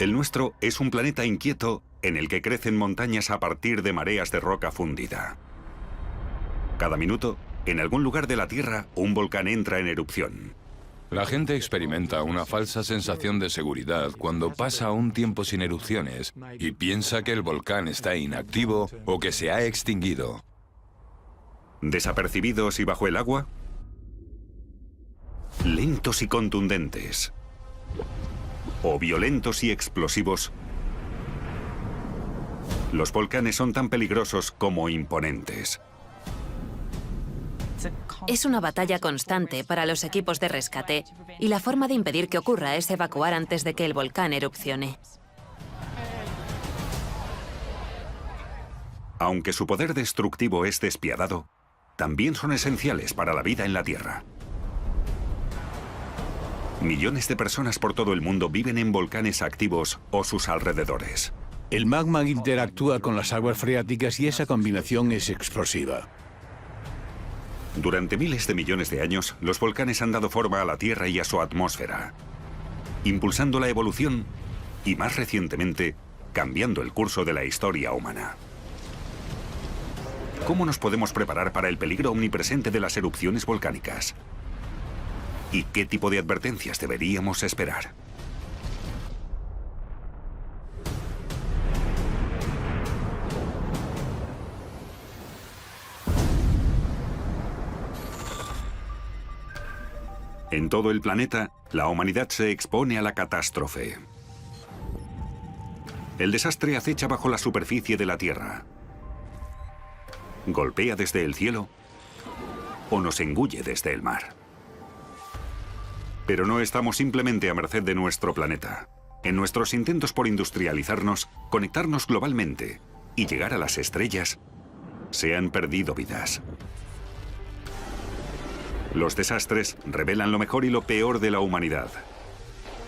El nuestro es un planeta inquieto en el que crecen montañas a partir de mareas de roca fundida. Cada minuto, en algún lugar de la Tierra, un volcán entra en erupción. La gente experimenta una falsa sensación de seguridad cuando pasa un tiempo sin erupciones y piensa que el volcán está inactivo o que se ha extinguido. Desapercibidos y bajo el agua, lentos y contundentes, o violentos y explosivos, los volcanes son tan peligrosos como imponentes. Es una batalla constante para los equipos de rescate y la forma de impedir que ocurra es evacuar antes de que el volcán erupcione. Aunque su poder destructivo es despiadado, también son esenciales para la vida en la Tierra. Millones de personas por todo el mundo viven en volcanes activos o sus alrededores. El magma interactúa con las aguas freáticas y esa combinación es explosiva. Durante miles de millones de años, los volcanes han dado forma a la Tierra y a su atmósfera, impulsando la evolución y, más recientemente, cambiando el curso de la historia humana. ¿Cómo nos podemos preparar para el peligro omnipresente de las erupciones volcánicas? ¿Y qué tipo de advertencias deberíamos esperar? En todo el planeta, la humanidad se expone a la catástrofe. El desastre acecha bajo la superficie de la Tierra. Golpea desde el cielo o nos engulle desde el mar. Pero no estamos simplemente a merced de nuestro planeta. En nuestros intentos por industrializarnos, conectarnos globalmente y llegar a las estrellas, se han perdido vidas. Los desastres revelan lo mejor y lo peor de la humanidad,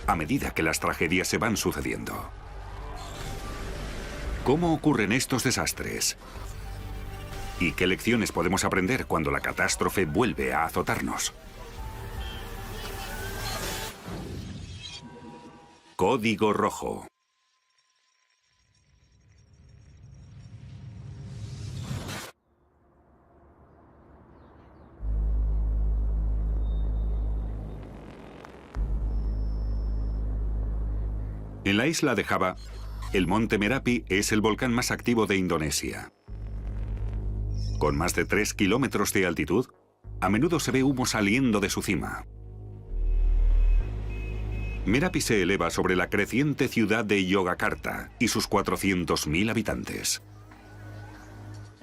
a medida que las tragedias se van sucediendo. ¿Cómo ocurren estos desastres? ¿Y qué lecciones podemos aprender cuando la catástrofe vuelve a azotarnos? Código Rojo. En la isla de Java, el monte Merapi es el volcán más activo de Indonesia. Con más de 3 kilómetros de altitud, a menudo se ve humo saliendo de su cima. Merapi se eleva sobre la creciente ciudad de Yogyakarta y sus 400.000 habitantes.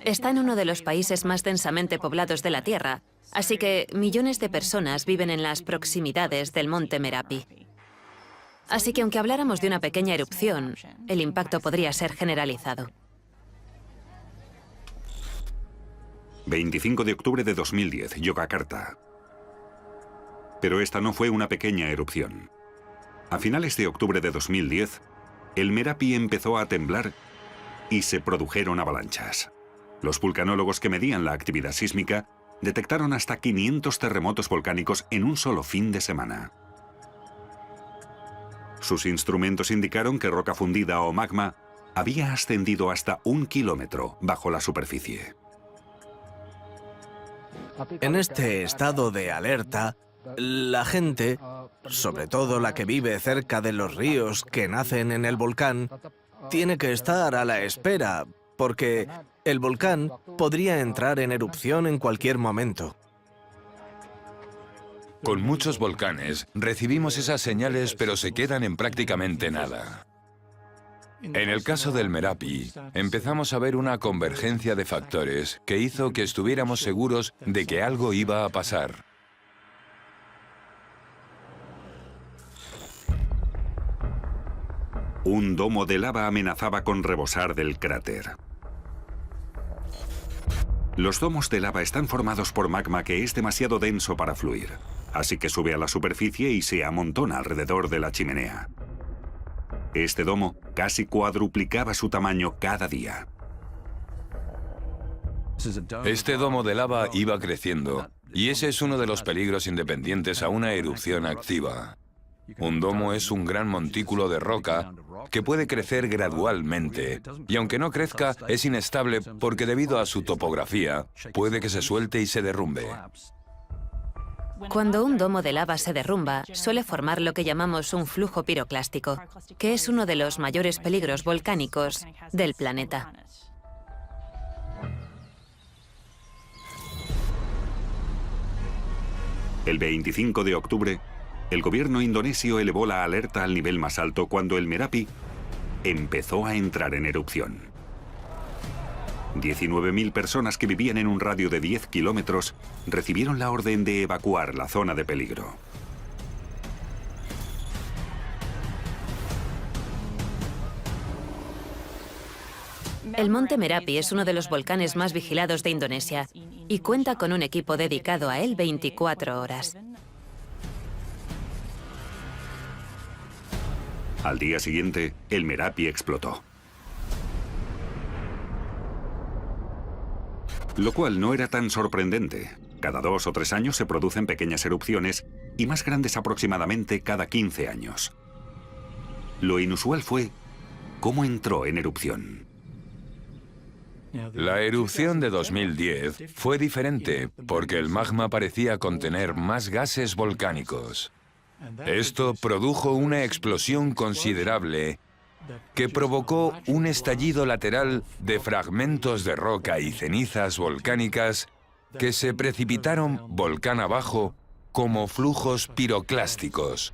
Está en uno de los países más densamente poblados de la Tierra, así que millones de personas viven en las proximidades del monte Merapi. Así que aunque habláramos de una pequeña erupción, el impacto podría ser generalizado. 25 de octubre de 2010, Yogyakarta. Pero esta no fue una pequeña erupción. A finales de octubre de 2010, el Merapi empezó a temblar y se produjeron avalanchas. Los vulcanólogos que medían la actividad sísmica detectaron hasta 500 terremotos volcánicos en un solo fin de semana. Sus instrumentos indicaron que roca fundida o magma había ascendido hasta 1 kilómetro bajo la superficie. En este estado de alerta, la gente, sobre todo la que vive cerca de los ríos que nacen en el volcán, tiene que estar a la espera, porque el volcán podría entrar en erupción en cualquier momento. Con muchos volcanes recibimos esas señales, pero se quedan en prácticamente nada. En el caso del Merapi, empezamos a ver una convergencia de factores que hizo que estuviéramos seguros de que algo iba a pasar. Un domo de lava amenazaba con rebosar del cráter. Los domos de lava están formados por magma que es demasiado denso para fluir, así que sube a la superficie y se amontona alrededor de la chimenea. Este domo casi cuadruplicaba su tamaño cada día. Este domo de lava iba creciendo, y ese es uno de los peligros independientes a una erupción activa. Un domo es un gran montículo de roca que puede crecer gradualmente, y aunque no crezca, es inestable porque debido a su topografía, puede que se suelte y se derrumbe. Cuando un domo de lava se derrumba, suele formar lo que llamamos un flujo piroclástico, que es uno de los mayores peligros volcánicos del planeta. El 25 de octubre, el gobierno indonesio elevó la alerta al nivel más alto cuando el Merapi empezó a entrar en erupción. 19.000 personas que vivían en un radio de 10 kilómetros recibieron la orden de evacuar la zona de peligro. El monte Merapi es uno de los volcanes más vigilados de Indonesia y cuenta con un equipo dedicado a él 24 horas. Al día siguiente, el Merapi explotó. Lo cual no era tan sorprendente. Cada 2 o 3 años se producen pequeñas erupciones y más grandes aproximadamente cada 15 años. Lo inusual fue cómo entró en erupción. La erupción de 2010 fue diferente porque el magma parecía contener más gases volcánicos. Esto produjo una explosión considerable que provocó un estallido lateral de fragmentos de roca y cenizas volcánicas que se precipitaron volcán abajo como flujos piroclásticos.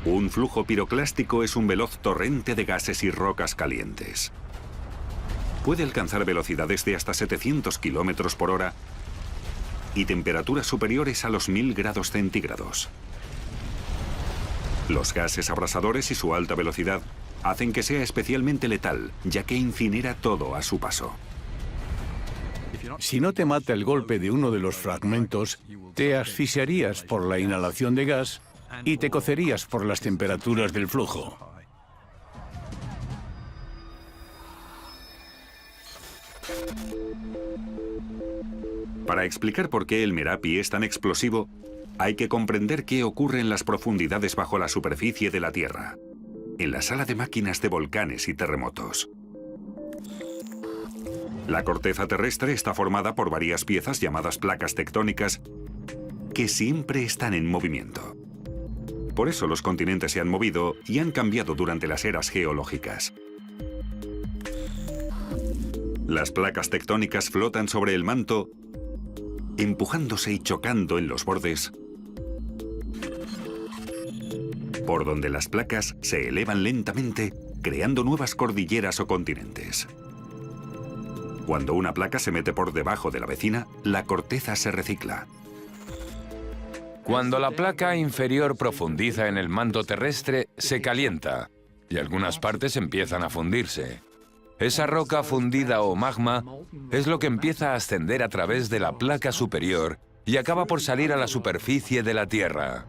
Un flujo piroclástico es un veloz torrente de gases y rocas calientes. Puede alcanzar velocidades de hasta 700 kilómetros por hora y temperaturas superiores a los 1000 grados centígrados. Los gases abrasadores y su alta velocidad hacen que sea especialmente letal, ya que incinera todo a su paso. Si no te mata el golpe de uno de los fragmentos, te asfixiarías por la inhalación de gas y te cocerías por las temperaturas del flujo. Para explicar por qué el Merapi es tan explosivo, hay que comprender qué ocurre en las profundidades bajo la superficie de la Tierra, en la sala de máquinas de volcanes y terremotos. La corteza terrestre está formada por varias piezas llamadas placas tectónicas que siempre están en movimiento. Por eso los continentes se han movido y han cambiado durante las eras geológicas. Las placas tectónicas flotan sobre el manto, empujándose y chocando en los bordes, por donde las placas se elevan lentamente, creando nuevas cordilleras o continentes. Cuando una placa se mete por debajo de la vecina, la corteza se recicla. Cuando la placa inferior profundiza en el manto terrestre, se calienta y algunas partes empiezan a fundirse. Esa roca fundida o magma es lo que empieza a ascender a través de la placa superior y acaba por salir a la superficie de la Tierra,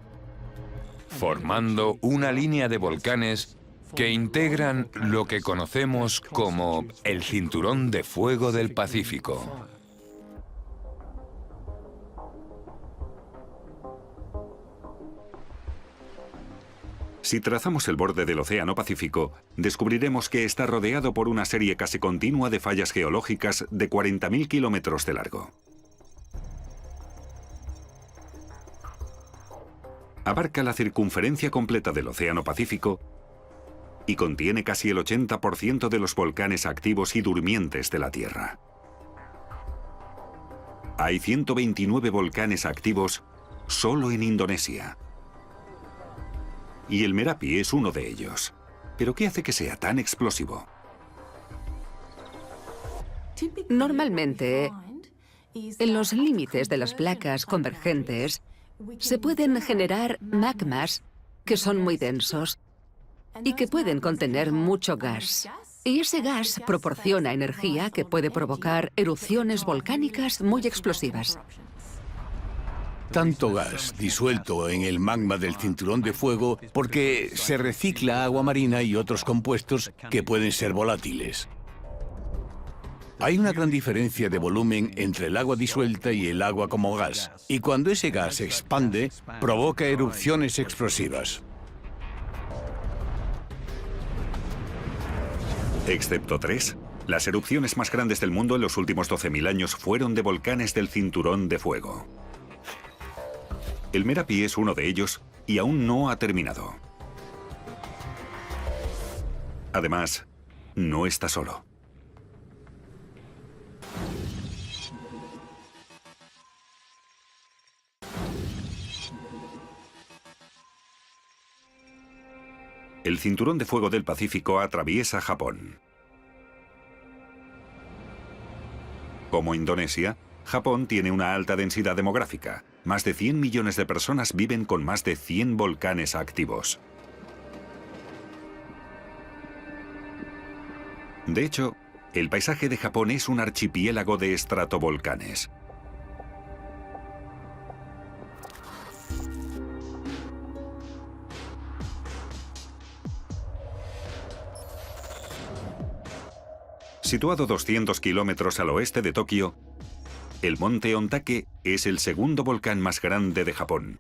formando una línea de volcanes que integran lo que conocemos como el Cinturón de Fuego del Pacífico. Si trazamos el borde del Océano Pacífico, descubriremos que está rodeado por una serie casi continua de fallas geológicas de 40.000 kilómetros de largo. Abarca la circunferencia completa del Océano Pacífico y contiene casi el 80% de los volcanes activos y durmientes de la Tierra. Hay 129 volcanes activos solo en Indonesia. Y el Merapi es uno de ellos. ¿Pero qué hace que sea tan explosivo? Normalmente, en los límites de las placas convergentes, se pueden generar magmas que son muy densos y que pueden contener mucho gas. Y ese gas proporciona energía que puede provocar erupciones volcánicas muy explosivas. Tanto gas disuelto en el magma del cinturón de fuego porque se recicla agua marina y otros compuestos que pueden ser volátiles. Hay una gran diferencia de volumen entre el agua disuelta y el agua como gas, y cuando ese gas se expande, provoca erupciones explosivas. Excepto 3, las erupciones más grandes del mundo en los últimos 12.000 años fueron de volcanes del cinturón de fuego. El Merapi es uno de ellos y aún no ha terminado. Además, no está solo. El cinturón de fuego del Pacífico atraviesa Japón. Como Indonesia, Japón tiene una alta densidad demográfica. Más de 100 millones de personas viven con más de 100 volcanes activos. De hecho, el paisaje de Japón es un archipiélago de estratovolcanes. Situado 200 kilómetros al oeste de Tokio, el monte Ontake es el segundo volcán más grande de Japón,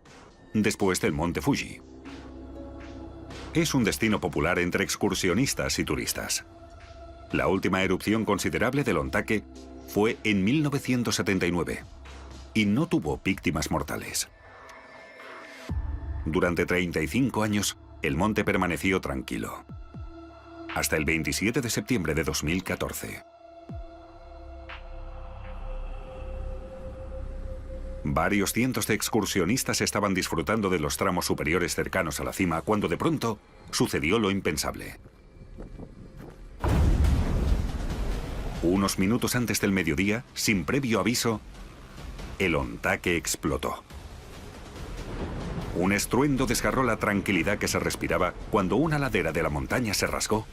después del monte Fuji. Es un destino popular entre excursionistas y turistas. La última erupción considerable del Ontake fue en 1979 y no tuvo víctimas mortales. Durante 35 años, el monte permaneció tranquilo, hasta el 27 de septiembre de 2014. Varios cientos de excursionistas estaban disfrutando de los tramos superiores cercanos a la cima cuando de pronto sucedió lo impensable. Unos minutos antes del mediodía, sin previo aviso, el Ontake explotó. Un estruendo desgarró la tranquilidad que se respiraba cuando una ladera de la montaña se rasgó,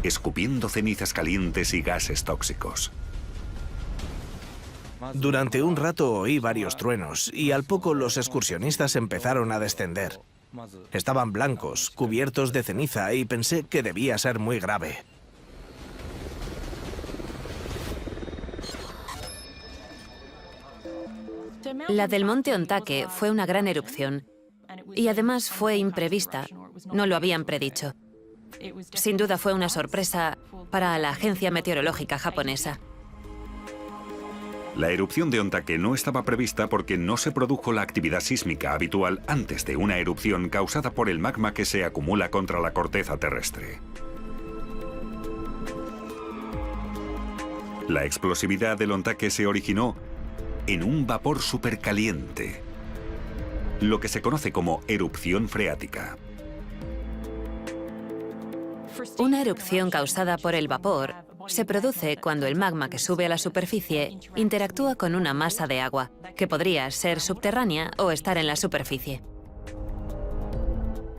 escupiendo cenizas calientes y gases tóxicos. Durante un rato oí varios truenos y al poco los excursionistas empezaron a descender. Estaban blancos, cubiertos de ceniza y pensé que debía ser muy grave. La del monte Ontake fue una gran erupción y además fue imprevista. No lo habían predicho. Sin duda fue una sorpresa para la agencia meteorológica japonesa. La erupción de Ontake no estaba prevista porque no se produjo la actividad sísmica habitual antes de una erupción causada por el magma que se acumula contra la corteza terrestre. La explosividad del Ontake se originó en un vapor supercaliente, lo que se conoce como erupción freática. Una erupción causada por el vapor se produce cuando el magma que sube a la superficie interactúa con una masa de agua, que podría ser subterránea o estar en la superficie.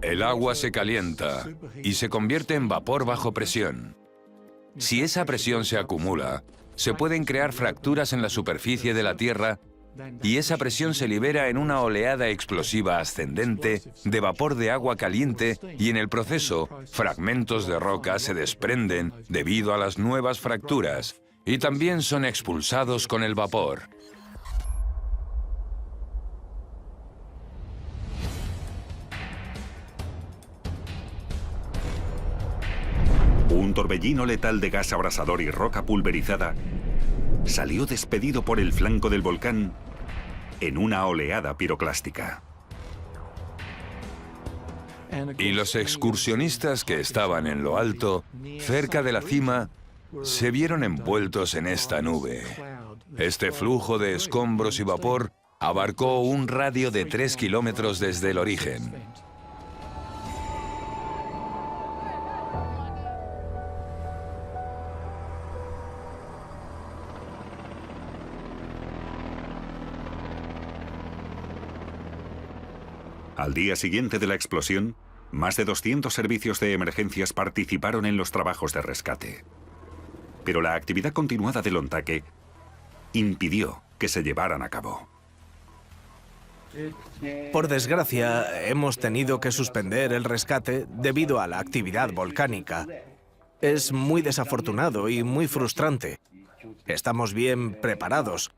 El agua se calienta y se convierte en vapor bajo presión. Si esa presión se acumula, se pueden crear fracturas en la superficie de la Tierra y esa presión se libera en una oleada explosiva ascendente de vapor de agua caliente y en el proceso, fragmentos de roca se desprenden debido a las nuevas fracturas y también son expulsados con el vapor. Un torbellino letal de gas abrasador y roca pulverizada salió despedido por el flanco del volcán en una oleada piroclástica. Y los excursionistas que estaban en lo alto, cerca de la cima, se vieron envueltos en esta nube. Este flujo de escombros y vapor abarcó un radio de 3 kilómetros desde el origen. Al día siguiente de la explosión, más de 200 servicios de emergencias participaron en los trabajos de rescate. Pero la actividad continuada del Ontake impidió que se llevaran a cabo. Por desgracia, hemos tenido que suspender el rescate debido a la actividad volcánica. Es muy desafortunado y muy frustrante. Estamos bien preparados,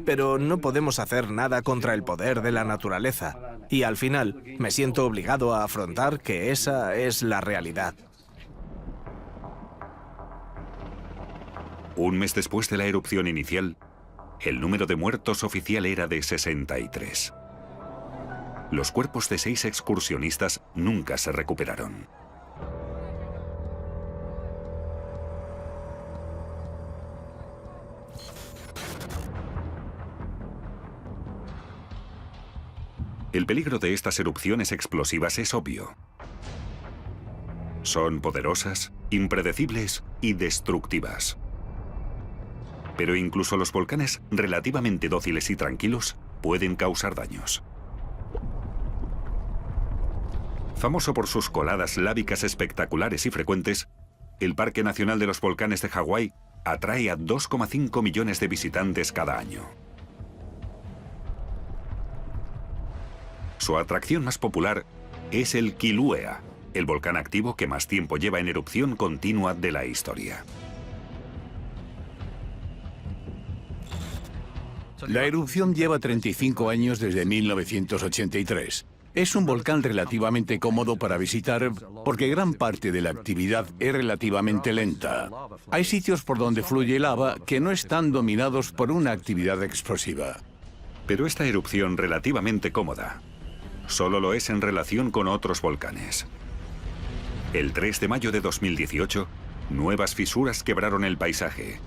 pero no podemos hacer nada contra el poder de la naturaleza. Y al final me siento obligado a afrontar que esa es la realidad. Un mes después de la erupción inicial, el número de muertos oficial era de 63. Los cuerpos de 6 excursionistas nunca se recuperaron. El peligro de estas erupciones explosivas es obvio. Son poderosas, impredecibles y destructivas. Pero incluso los volcanes relativamente dóciles y tranquilos pueden causar daños. Famoso por sus coladas lávicas espectaculares y frecuentes, el Parque Nacional de los Volcanes de Hawái atrae a 2,5 millones de visitantes cada año. Su atracción más popular es el Kilauea, el volcán activo que más tiempo lleva en erupción continua de la historia. La erupción lleva 35 años desde 1983. Es un volcán relativamente cómodo para visitar porque gran parte de la actividad es relativamente lenta. Hay sitios por donde fluye lava que no están dominados por una actividad explosiva. Pero esta erupción relativamente cómoda solo lo es en relación con otros volcanes. El 3 de mayo de 2018, nuevas fisuras quebraron el paisaje,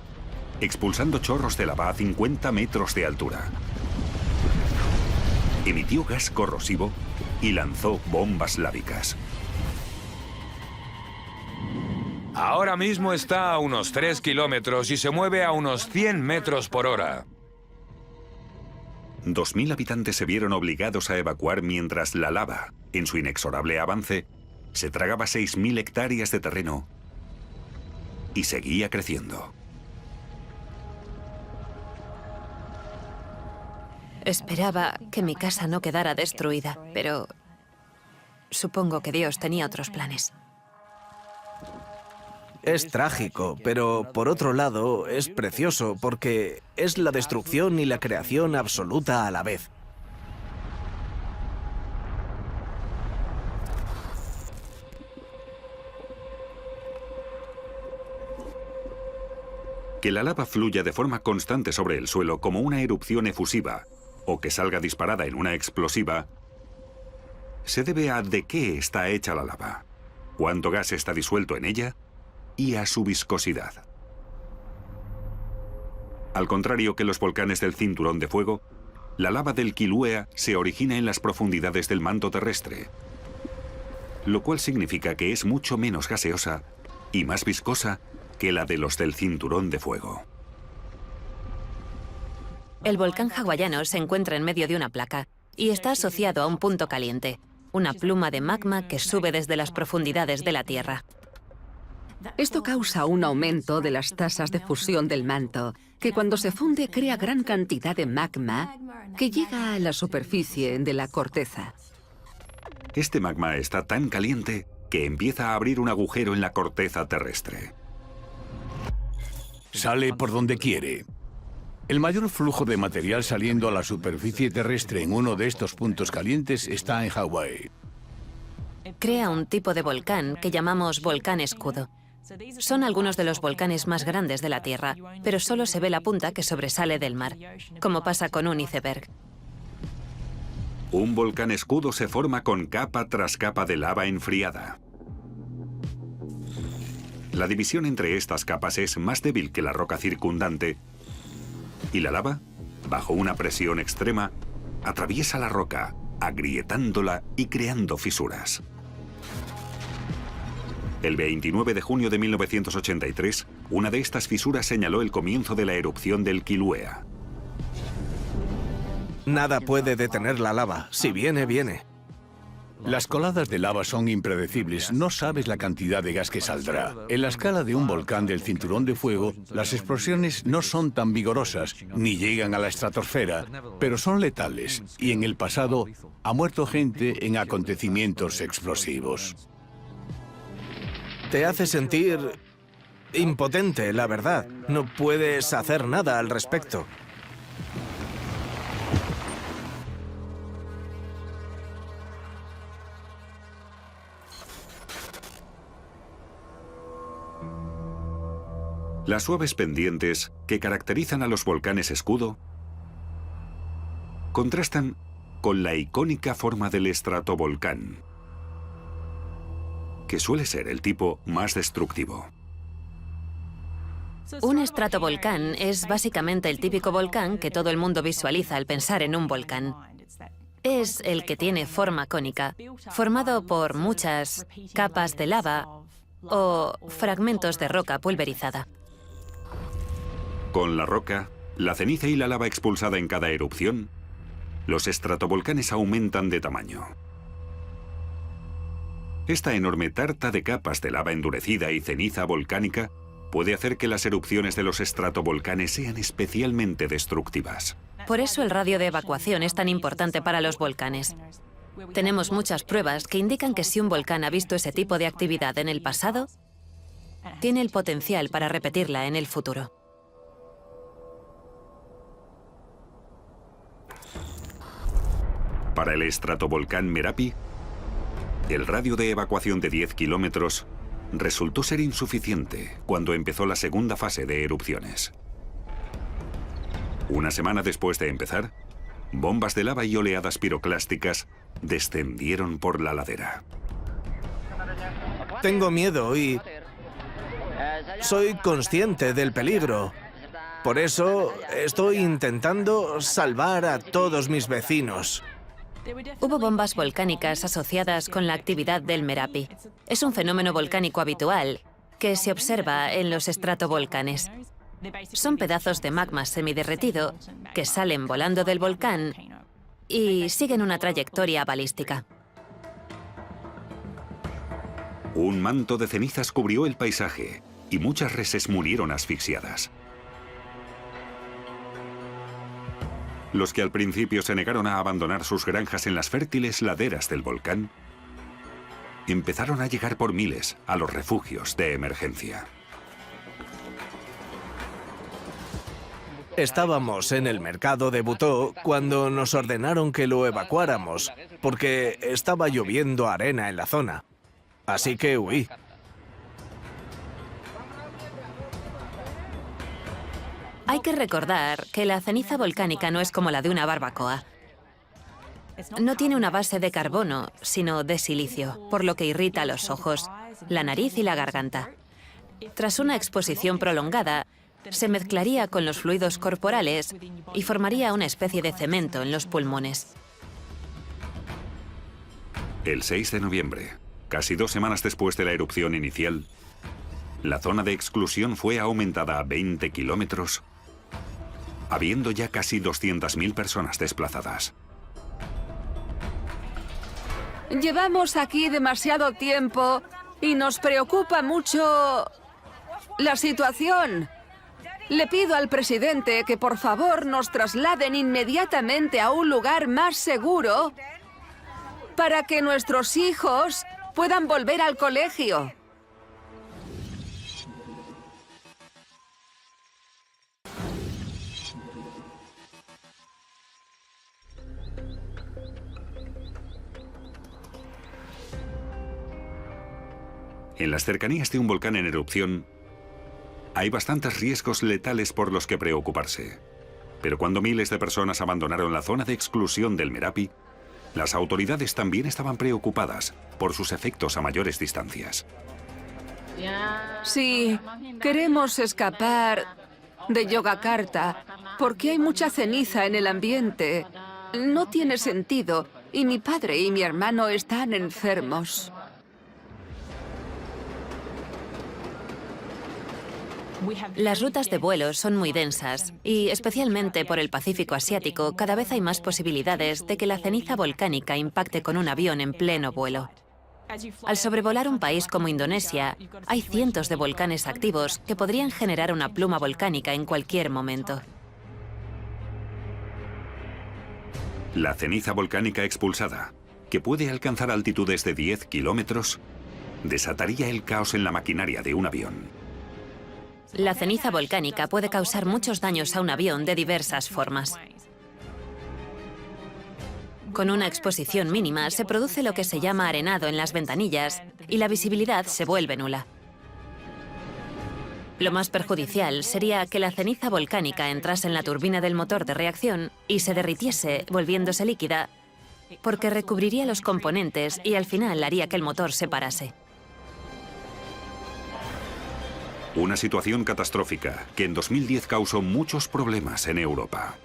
expulsando chorros de lava a 50 metros de altura. Emitió gas corrosivo y lanzó bombas lávicas. Ahora mismo está a unos 3 kilómetros y se mueve a unos 100 metros por hora. 2.000 habitantes se vieron obligados a evacuar mientras la lava, en su inexorable avance, se tragaba 6.000 hectáreas de terreno y seguía creciendo. Esperaba que mi casa no quedara destruida, pero supongo que Dios tenía otros planes. Es trágico, pero por otro lado es precioso porque es la destrucción y la creación absoluta a la vez. Que la lava fluya de forma constante sobre el suelo como una erupción efusiva o que salga disparada en una explosiva se debe a de qué está hecha la lava, cuánto gas está disuelto en ella y a su viscosidad. Al contrario que los volcanes del Cinturón de Fuego, la lava del Kilauea se origina en las profundidades del manto terrestre, lo cual significa que es mucho menos gaseosa y más viscosa que la de los del Cinturón de Fuego. El volcán hawaiano se encuentra en medio de una placa y está asociado a un punto caliente, una pluma de magma que sube desde las profundidades de la Tierra. Esto causa un aumento de las tasas de fusión del manto, que cuando se funde crea gran cantidad de magma que llega a la superficie de la corteza. Este magma está tan caliente que empieza a abrir un agujero en la corteza terrestre. Sale por donde quiere. El mayor flujo de material saliendo a la superficie terrestre en uno de estos puntos calientes está en Hawái. Crea un tipo de volcán que llamamos volcán escudo. Son algunos de los volcanes más grandes de la Tierra, pero solo se ve la punta que sobresale del mar, como pasa con un iceberg. Un volcán escudo se forma con capa tras capa de lava enfriada. La división entre estas capas es más débil que la roca circundante y la lava, bajo una presión extrema, atraviesa la roca, agrietándola y creando fisuras. El 29 de junio de 1983, una de estas fisuras señaló el comienzo de la erupción del Kilauea. Nada puede detener la lava. Si viene, viene. Las coladas de lava son impredecibles, no sabes la cantidad de gas que saldrá. En la escala de un volcán del Cinturón de Fuego, las explosiones no son tan vigorosas, ni llegan a la estratosfera, pero son letales, y en el pasado ha muerto gente en acontecimientos explosivos. Te hace sentir impotente, la verdad. No puedes hacer nada al respecto. Las suaves pendientes que caracterizan a los volcanes escudo contrastan con la icónica forma del estratovolcán, que suele ser el tipo más destructivo. Un estratovolcán es básicamente el típico volcán que todo el mundo visualiza al pensar en un volcán. Es el que tiene forma cónica, formado por muchas capas de lava o fragmentos de roca pulverizada. Con la roca, la ceniza y la lava expulsada en cada erupción, los estratovolcanes aumentan de tamaño. Esta enorme tarta de capas de lava endurecida y ceniza volcánica puede hacer que las erupciones de los estratovolcanes sean especialmente destructivas. Por eso el radio de evacuación es tan importante para los volcanes. Tenemos muchas pruebas que indican que si un volcán ha visto ese tipo de actividad en el pasado, tiene el potencial para repetirla en el futuro. Para el estratovolcán Merapi, el radio de evacuación de 10 kilómetros resultó ser insuficiente cuando empezó la segunda fase de erupciones. Una semana después de empezar, bombas de lava y oleadas piroclásticas descendieron por la ladera. Tengo miedo y soy consciente del peligro. Por eso estoy intentando salvar a todos mis vecinos. Hubo bombas volcánicas asociadas con la actividad del Merapi. Es un fenómeno volcánico habitual que se observa en los estratovolcanes. Son pedazos de magma semiderretido que salen volando del volcán y siguen una trayectoria balística. Un manto de cenizas cubrió el paisaje y muchas reses murieron asfixiadas. Los que al principio se negaron a abandonar sus granjas en las fértiles laderas del volcán empezaron a llegar por miles a los refugios de emergencia. Estábamos en el mercado de Butó cuando nos ordenaron que lo evacuáramos, porque estaba lloviendo arena en la zona. Así que huí. Hay que recordar que la ceniza volcánica no es como la de una barbacoa. No tiene una base de carbono, sino de silicio, por lo que irrita los ojos, la nariz y la garganta. Tras una exposición prolongada, se mezclaría con los fluidos corporales y formaría una especie de cemento en los pulmones. El 6 de noviembre, casi 2 semanas después de la erupción inicial, la zona de exclusión fue aumentada a 20 kilómetros, habiendo ya casi 200.000 personas desplazadas. Llevamos aquí demasiado tiempo y nos preocupa mucho la situación. Le pido al presidente que por favor nos trasladen inmediatamente a un lugar más seguro para que nuestros hijos puedan volver al colegio. En las cercanías de un volcán en erupción, hay bastantes riesgos letales por los que preocuparse. Pero cuando miles de personas abandonaron la zona de exclusión del Merapi, las autoridades también estaban preocupadas por sus efectos a mayores distancias. Sí, queremos escapar de Yogyakarta porque hay mucha ceniza en el ambiente. No tiene sentido y mi padre y mi hermano están enfermos. Las rutas de vuelo son muy densas y, especialmente por el Pacífico Asiático, cada vez hay más posibilidades de que la ceniza volcánica impacte con un avión en pleno vuelo. Al sobrevolar un país como Indonesia, hay cientos de volcanes activos que podrían generar una pluma volcánica en cualquier momento. La ceniza volcánica expulsada, que puede alcanzar altitudes de 10 kilómetros, desataría el caos en la maquinaria de un avión. La ceniza volcánica puede causar muchos daños a un avión de diversas formas. Con una exposición mínima se produce lo que se llama arenado en las ventanillas y la visibilidad se vuelve nula. Lo más perjudicial sería que la ceniza volcánica entrase en la turbina del motor de reacción y se derritiese, volviéndose líquida, porque recubriría los componentes y al final haría que el motor se parase. Una situación catastrófica que en 2010 causó muchos problemas en Europa.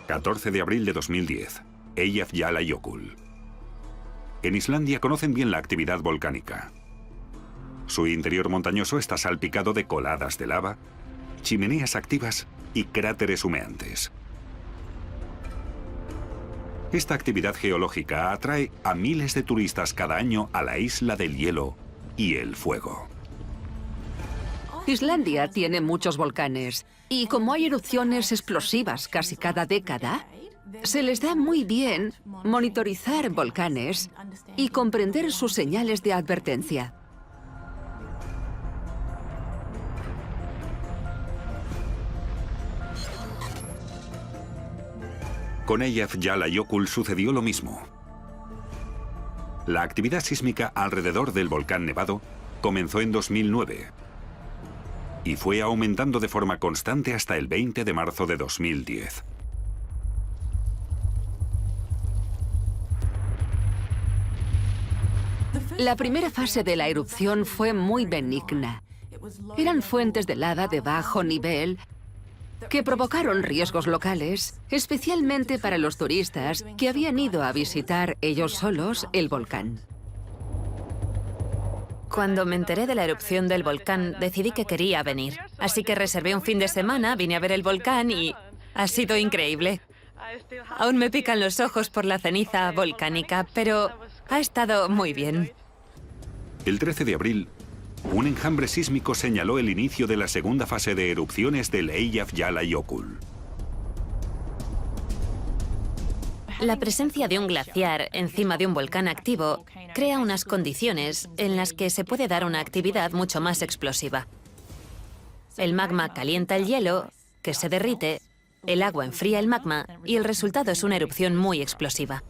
...14 de abril de 2010... Eyjafjallajökull. En Islandia conocen bien la actividad volcánica. Su interior montañoso está salpicado de coladas de lava, chimeneas activas y cráteres humeantes. Esta actividad geológica atrae a miles de turistas cada año a la isla del hielo y el fuego. Islandia tiene muchos volcanes y como hay erupciones explosivas casi cada década, se les da muy bien monitorizar volcanes y comprender sus señales de advertencia. Con Eyjafjallajökull sucedió lo mismo. La actividad sísmica alrededor del volcán nevado comenzó en 2009 y fue aumentando de forma constante hasta el 20 de marzo de 2010. La primera fase de la erupción fue muy benigna. Eran fuentes de lava de bajo nivel que provocaron riesgos locales, especialmente para los turistas que habían ido a visitar ellos solos el volcán. Cuando me enteré de la erupción del volcán, decidí que quería venir. Así que reservé un fin de semana, vine a ver el volcán y ha sido increíble. Aún me pican los ojos por la ceniza volcánica, pero ha estado muy bien. El 13 de abril, un enjambre sísmico señaló el inicio de la segunda fase de erupciones del Eyjafjallajökull. La presencia de un glaciar encima de un volcán activo crea unas condiciones en las que se puede dar una actividad mucho más explosiva. El magma calienta el hielo, que se derrite, el agua enfría el magma y el resultado es una erupción muy explosiva.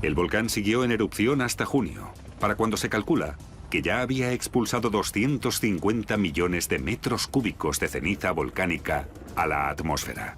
El volcán siguió en erupción hasta junio, para cuando se calcula que ya había expulsado 250 millones de metros cúbicos de ceniza volcánica a la atmósfera.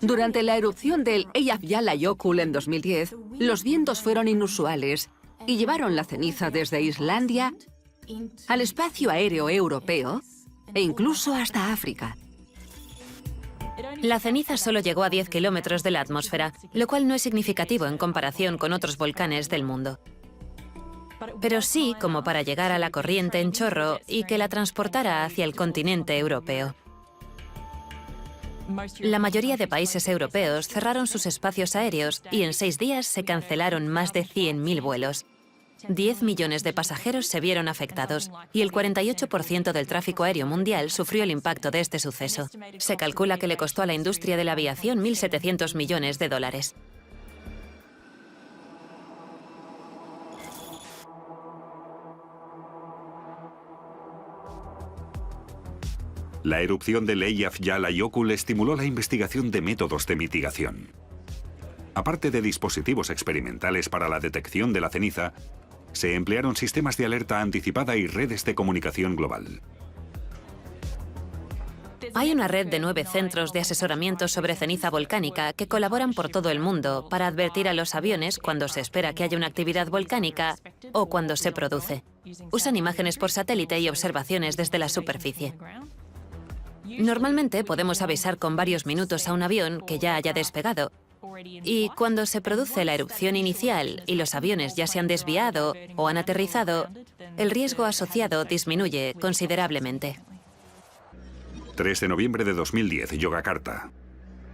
Durante la erupción del Eyjafjallajökull en 2010, los vientos fueron inusuales y llevaron la ceniza desde Islandia al espacio aéreo europeo e incluso hasta África. La ceniza solo llegó a 10 kilómetros de la atmósfera, lo cual no es significativo en comparación con otros volcanes del mundo. Pero sí como para llegar a la corriente en chorro y que la transportara hacia el continente europeo. La mayoría de países europeos cerraron sus espacios aéreos y en 6 días se cancelaron más de 100.000 vuelos. 10 millones de pasajeros se vieron afectados y el 48% del tráfico aéreo mundial sufrió el impacto de este suceso. Se calcula que le costó a la industria de la aviación 1.700 millones de dólares. La erupción del Eyjafjallajökull estimuló la investigación de métodos de mitigación. Aparte de dispositivos experimentales para la detección de la ceniza, se emplearon sistemas de alerta anticipada y redes de comunicación global. Hay una red de 9 centros de asesoramiento sobre ceniza volcánica que colaboran por todo el mundo para advertir a los aviones cuando se espera que haya una actividad volcánica o cuando se produce. Usan imágenes por satélite y observaciones desde la superficie. Normalmente podemos avisar con varios minutos a un avión que ya haya despegado, Y cuando se produce la erupción inicial y los aviones ya se han desviado o han aterrizado, el riesgo asociado disminuye considerablemente. 3 de noviembre de 2010, Yogyakarta.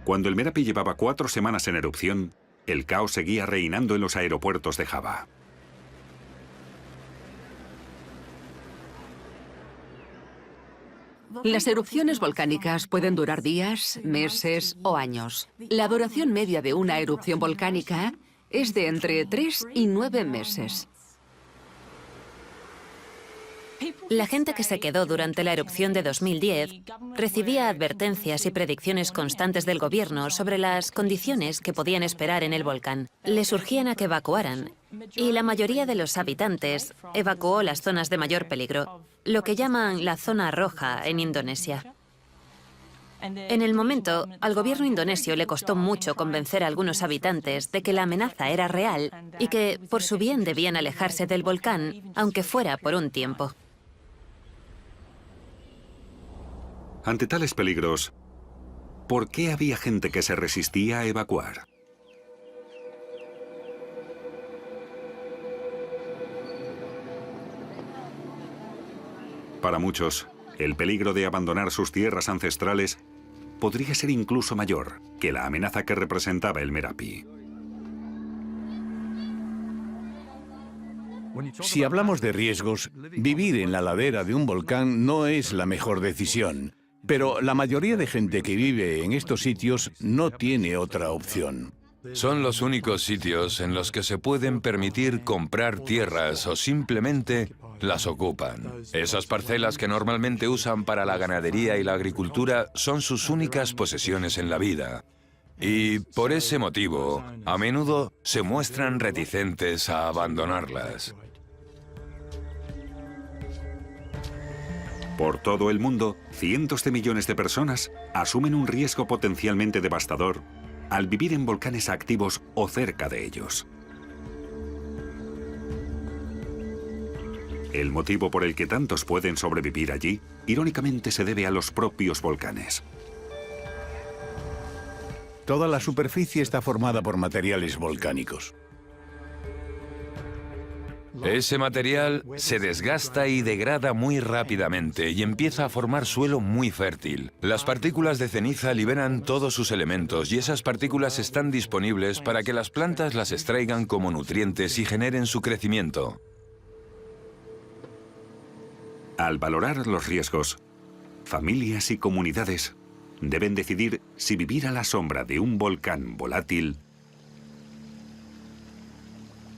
Cuando el Merapi llevaba 4 semanas en erupción, el caos seguía reinando en los aeropuertos de Java. Las erupciones volcánicas pueden durar días, meses o años. La duración media de una erupción volcánica es de entre 3 y 9 meses. La gente que se quedó durante la erupción de 2010 recibía advertencias y predicciones constantes del gobierno sobre las condiciones que podían esperar en el volcán. Les urgían a que evacuaran, y la mayoría de los habitantes evacuó las zonas de mayor peligro, lo que llaman la zona roja en Indonesia. En el momento, al gobierno indonesio le costó mucho convencer a algunos habitantes de que la amenaza era real y que, por su bien, debían alejarse del volcán, aunque fuera por un tiempo. Ante tales peligros, ¿por qué había gente que se resistía a evacuar? Para muchos, el peligro de abandonar sus tierras ancestrales podría ser incluso mayor que la amenaza que representaba el Merapi. Si hablamos de riesgos, vivir en la ladera de un volcán no es la mejor decisión. Pero la mayoría de gente que vive en estos sitios no tiene otra opción. Son los únicos sitios en los que se pueden permitir comprar tierras o simplemente las ocupan. Esas parcelas que normalmente usan para la ganadería y la agricultura son sus únicas posesiones en la vida. Y por ese motivo, a menudo se muestran reticentes a abandonarlas. Por todo el mundo, cientos de millones de personas asumen un riesgo potencialmente devastador al vivir en volcanes activos o cerca de ellos. El motivo por el que tantos pueden sobrevivir allí, irónicamente, se debe a los propios volcanes. Toda la superficie está formada por materiales volcánicos. Ese material se desgasta y degrada muy rápidamente y empieza a formar suelo muy fértil. Las partículas de ceniza liberan todos sus elementos y esas partículas están disponibles para que las plantas las extraigan como nutrientes y generen su crecimiento. Al valorar los riesgos, familias y comunidades deben decidir si vivir a la sombra de un volcán volátil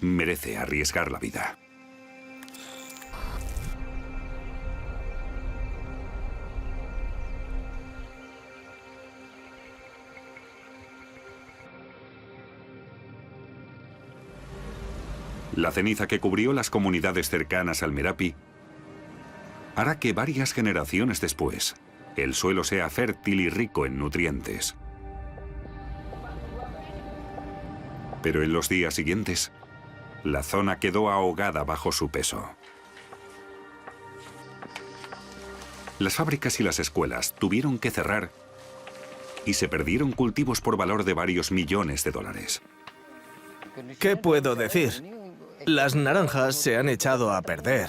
merece arriesgar la vida. La ceniza que cubrió las comunidades cercanas al Merapi hará que varias generaciones después el suelo sea fértil y rico en nutrientes. Pero en los días siguientes, la zona quedó ahogada bajo su peso. Las fábricas y las escuelas tuvieron que cerrar y se perdieron cultivos por valor de varios millones de dólares. ¿Qué puedo decir? Las naranjas se han echado a perder.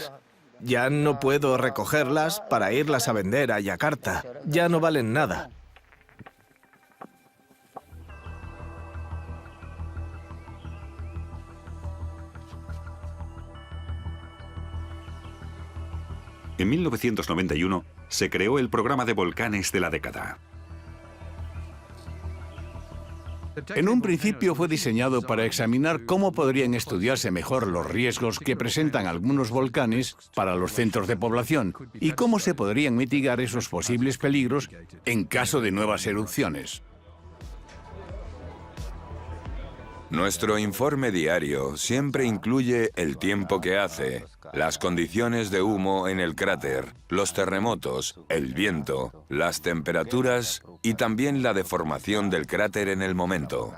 Ya no puedo recogerlas para irlas a vender a Yakarta. Ya no valen nada. En 1991 se creó el programa de volcanes de la década. En un principio fue diseñado para examinar cómo podrían estudiarse mejor los riesgos que presentan algunos volcanes para los centros de población y cómo se podrían mitigar esos posibles peligros en caso de nuevas erupciones. Nuestro informe diario siempre incluye el tiempo que hace, las condiciones de humo en el cráter, los terremotos, el viento, las temperaturas y también la deformación del cráter en el momento.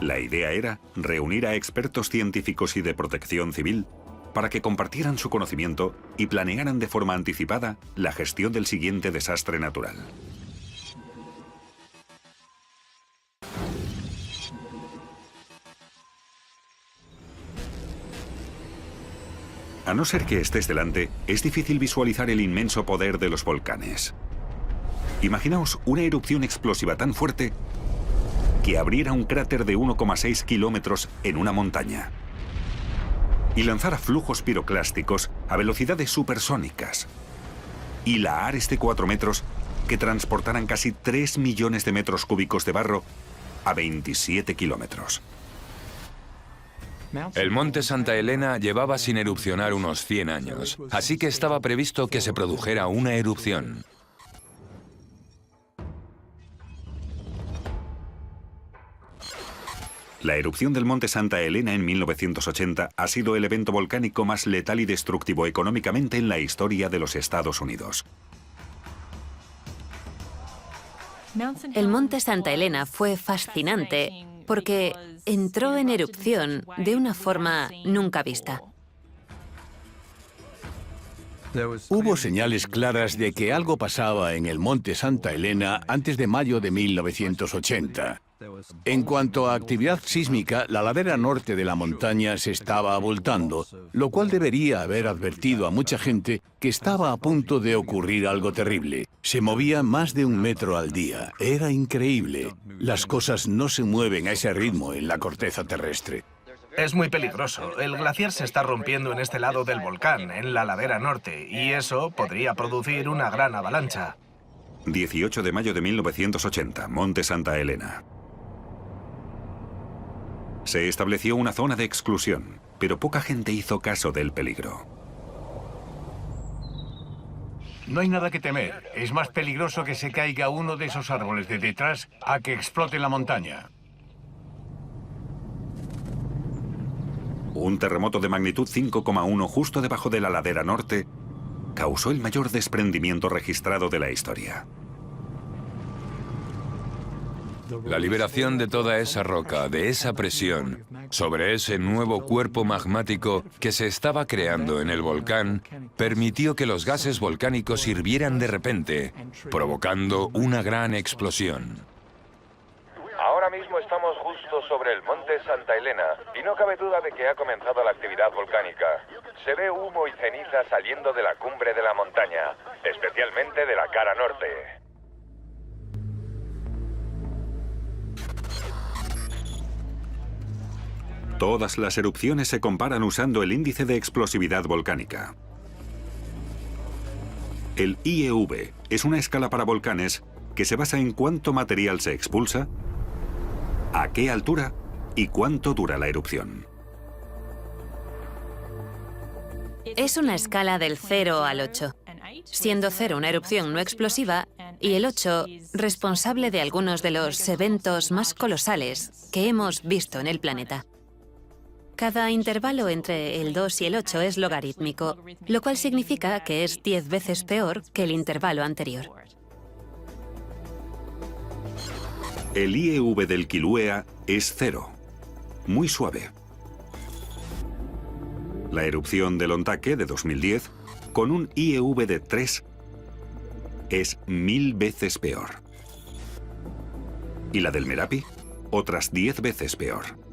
La idea era reunir a expertos científicos y de protección civil para que compartieran su conocimiento y planearan de forma anticipada la gestión del siguiente desastre natural. A no ser que estés delante, es difícil visualizar el inmenso poder de los volcanes. Imaginaos una erupción explosiva tan fuerte que abriera un cráter de 1,6 kilómetros en una montaña y lanzara flujos piroclásticos a velocidades supersónicas y lahares de 4 metros que transportaran casi 3 millones de metros cúbicos de barro a 27 kilómetros. El monte Santa Elena llevaba sin erupcionar unos 100 años, así que estaba previsto que se produjera una erupción. La erupción del monte Santa Elena en 1980 ha sido el evento volcánico más letal y destructivo económicamente en la historia de los Estados Unidos. El monte Santa Elena fue fascinante porque entró en erupción de una forma nunca vista. Hubo señales claras de que algo pasaba en el monte Santa Elena antes de mayo de 1980. En cuanto a actividad sísmica, la ladera norte de la montaña se estaba abultando, lo cual debería haber advertido a mucha gente que estaba a punto de ocurrir algo terrible. Se movía más de 1 metro al día. Era increíble. Las cosas no se mueven a ese ritmo en la corteza terrestre. Es muy peligroso. El glaciar se está rompiendo en este lado del volcán, en la ladera norte, y eso podría producir una gran avalancha. 18 de mayo de 1980, monte Santa Elena. Se estableció una zona de exclusión, pero poca gente hizo caso del peligro. No hay nada que temer. Es más peligroso que se caiga uno de esos árboles de detrás a que explote la montaña. Un terremoto de magnitud 5,1 justo debajo de la ladera norte causó el mayor desprendimiento registrado de la historia. La liberación de toda esa roca, de esa presión, sobre ese nuevo cuerpo magmático que se estaba creando en el volcán, permitió que los gases volcánicos hirvieran de repente, provocando una gran explosión. Ahora mismo estamos justo sobre el monte Santa Elena y no cabe duda de que ha comenzado la actividad volcánica. Se ve humo y ceniza saliendo de la cumbre de la montaña, especialmente de la cara norte. Todas las erupciones se comparan usando el índice de explosividad volcánica. El IEV es una escala para volcanes que se basa en cuánto material se expulsa, a qué altura y cuánto dura la erupción. Es una escala del 0 al 8, siendo 0 una erupción no explosiva y el 8 responsable de algunos de los eventos más colosales que hemos visto en el planeta. Cada intervalo entre el 2 y el 8 es logarítmico, lo cual significa que es 10 veces peor que el intervalo anterior. El IEV del Kilauea es 0, muy suave. La erupción del Ontake de 2010, con un IEV de 3, es 1000 veces peor. Y la del Merapi, otras 10 veces peor.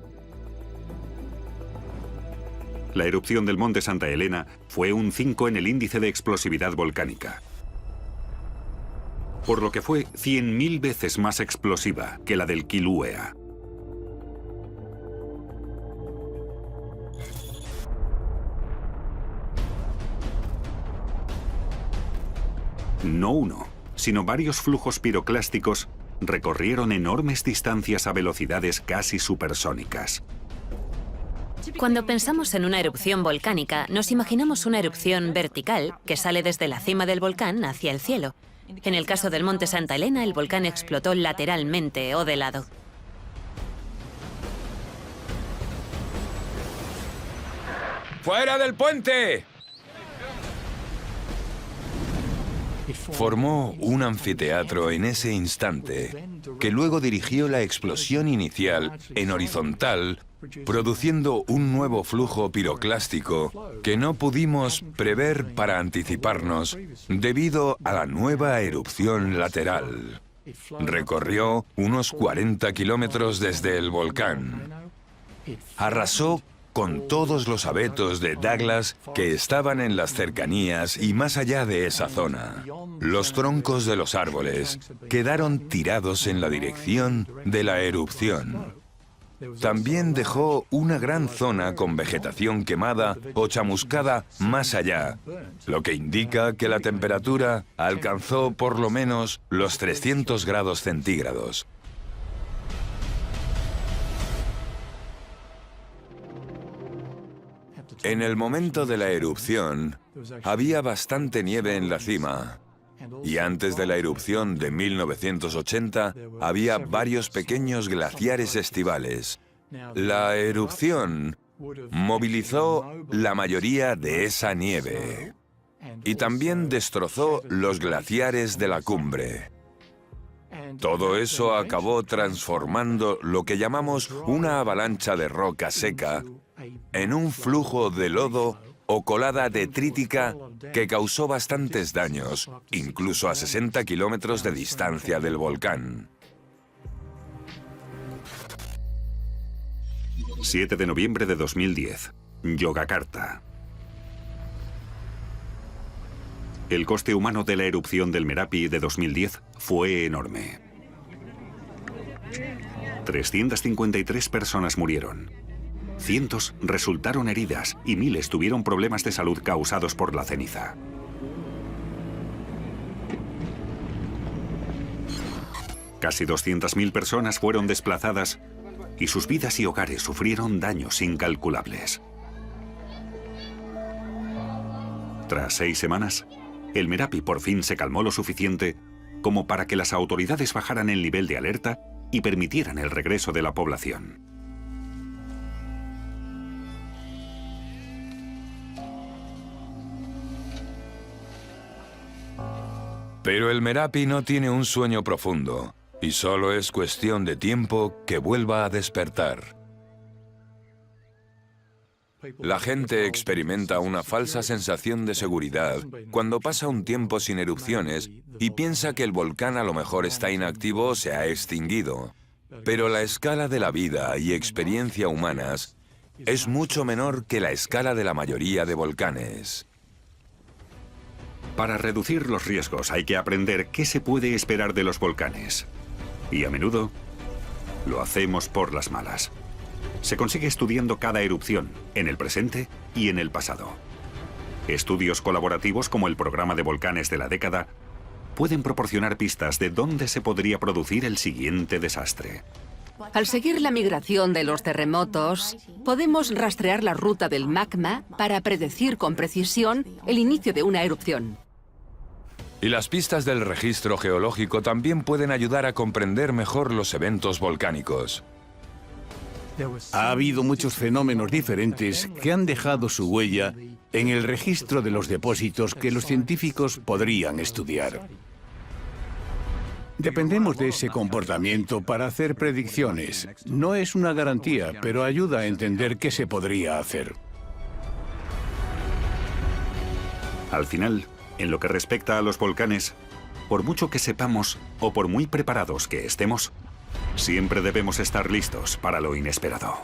La erupción del monte Santa Elena fue un 5 en el índice de explosividad volcánica, por lo que fue 100.000 veces más explosiva que la del Kilauea. No uno, sino varios flujos piroclásticos recorrieron enormes distancias a velocidades casi supersónicas. Cuando pensamos en una erupción volcánica, nos imaginamos una erupción vertical que sale desde la cima del volcán hacia el cielo. En el caso del monte Santa Elena, el volcán explotó lateralmente o de lado. ¡Fuera del puente! Formó un anfiteatro en ese instante, que luego dirigió la explosión inicial en horizontal, produciendo un nuevo flujo piroclástico que no pudimos prever para anticiparnos debido a la nueva erupción lateral. Recorrió unos 40 kilómetros desde el volcán. Arrasó con todos los abetos de Douglas que estaban en las cercanías y más allá de esa zona. Los troncos de los árboles quedaron tirados en la dirección de la erupción. También dejó una gran zona con vegetación quemada o chamuscada más allá, lo que indica que la temperatura alcanzó por lo menos los 300 grados centígrados. En el momento de la erupción, había bastante nieve en la cima. Y antes de la erupción de 1980, había varios pequeños glaciares estivales. La erupción movilizó la mayoría de esa nieve y también destrozó los glaciares de la cumbre. Todo eso acabó transformando lo que llamamos una avalancha de roca seca en un flujo de lodo o colada detrítica que causó bastantes daños, incluso a 60 kilómetros de distancia del volcán. 7 de noviembre de 2010, Yogyakarta. El coste humano de la erupción del Merapi de 2010 fue enorme. 353 personas murieron. Cientos resultaron heridas y miles tuvieron problemas de salud causados por la ceniza. Casi 200.000 personas fueron desplazadas y sus vidas y hogares sufrieron daños incalculables. Tras 6 semanas, el Merapi por fin se calmó lo suficiente como para que las autoridades bajaran el nivel de alerta y permitieran el regreso de la población. Pero el Merapi no tiene un sueño profundo, y solo es cuestión de tiempo que vuelva a despertar. La gente experimenta una falsa sensación de seguridad cuando pasa un tiempo sin erupciones y piensa que el volcán a lo mejor está inactivo o se ha extinguido. Pero la escala de la vida y experiencia humanas es mucho menor que la escala de la mayoría de volcanes. Para reducir los riesgos hay que aprender qué se puede esperar de los volcanes. Y a menudo lo hacemos por las malas. Se consigue estudiando cada erupción, en el presente y en el pasado. Estudios colaborativos como el programa de volcanes de la década pueden proporcionar pistas de dónde se podría producir el siguiente desastre. Al seguir la migración de los terremotos, podemos rastrear la ruta del magma para predecir con precisión el inicio de una erupción. Y las pistas del registro geológico también pueden ayudar a comprender mejor los eventos volcánicos. Ha habido muchos fenómenos diferentes que han dejado su huella en el registro de los depósitos que los científicos podrían estudiar. Dependemos de ese comportamiento para hacer predicciones. No es una garantía, pero ayuda a entender qué se podría hacer. Al final, en lo que respecta a los volcanes, por mucho que sepamos o por muy preparados que estemos, siempre debemos estar listos para lo inesperado.